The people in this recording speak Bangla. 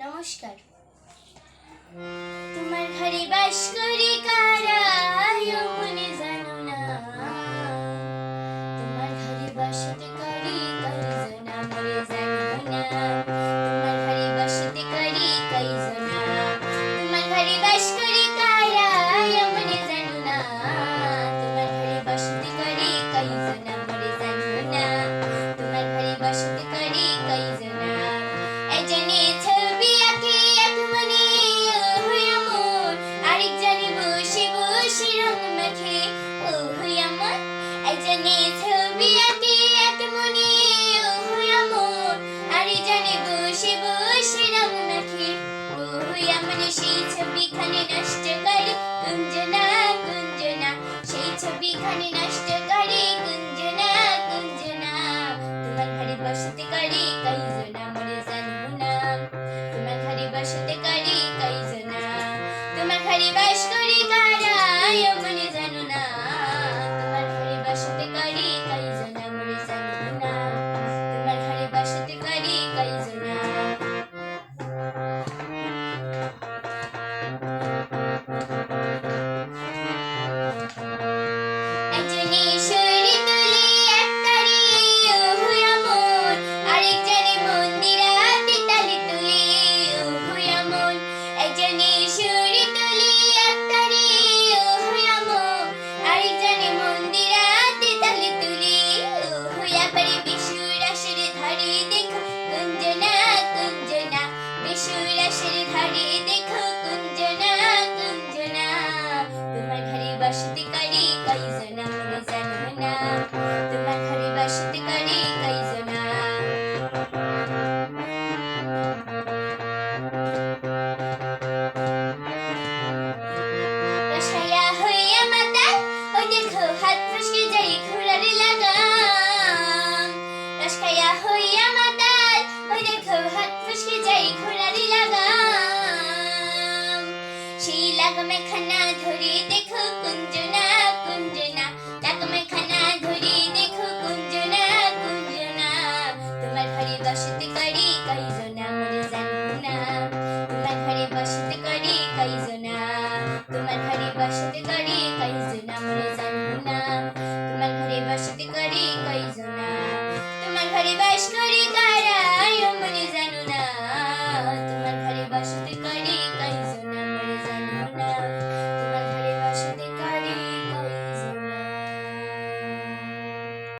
নমস্কার। তোমার ঘরে বাস করি কারা মনে জানো না, তোমার ঘরে বাসতে করি কাইজনা মরে জানো না, তোমার ঘরে বাসতে করি কাইজনা, তোমার ঘরে বাস করি কারা মনে জানো না, তোমার ঘরে বাসতে করি কাইজনা মরে জানো না, তোমার ঘরে বাসতে করি কাইজনা। একজনে ছবি আঁকে এক মনে আমার, আরেকজনে বসে বসে রং মাখে আমার। একজনে ছবি আঁকে এক মনে আমার, আরেকজনে বসে বসে রং মাখে আমার। সেই ছবিখানে নষ্ট করে কুঞ্জনা কুঞ্জনা, সেই ছবিখানে নষ্ট করে কুঞ্জনা কুঞ্জনা। তোমার ঘরে বসতে করে কাইজনা মরে জানো না, তোমার ঘরে বসতে করি কাইজনা, তোমার ঘরে বাস করি কারা মনে জানো না, তোমার ঘরে বসতে করি কাইজনা মরে জানো না, তোমার ঘরে বসতে করি কাইজনা। একজনে শরীর তুলে এক তারি আমার, আরেকজনে মন্দিরাতে তালি তুলে আমার। একজনে শরীর তুলে এক তারি আমার, আরেকজনে মন্দিরাতে তালি তুলে পারে। বিশুর আসরে ধারে দেখো কুঞ্জনা কুঞ্জনা, বিশুর আসরে ধারে দেখো কুঞ্জনা কুঞ্জনা। তোমার ঘরে বসতে করি কাইজনা মরে জানো না, তোমার ঘরে বসতে করি কাইজনা। রসায়া হইয়া মাতাল ওই দেখো হাত ফসকে যাই ঘোড়ার লাগাম, রসখায়া হইয়া মাতাল ওই দেখো হাত ফসকে যাই ঘোড়ার লাগাম। সেই লাগামে খানা ধরে দেখো কুঞ্জনা কুঞ্জনা, লাগামে খানা ধরে দেখো কুঞ্জনা কুঞ্জনা। তোমার ঘরে বসতে করি কাইজনা মরে জানো না, তোমার ঘরে বসতে করি কাইজনা, তোমার ঘরে বসতে করি কাইজনা মরে জানো না, তোমার ঘরে বসতে করি কাইজনা, তোমার ঘরে বাস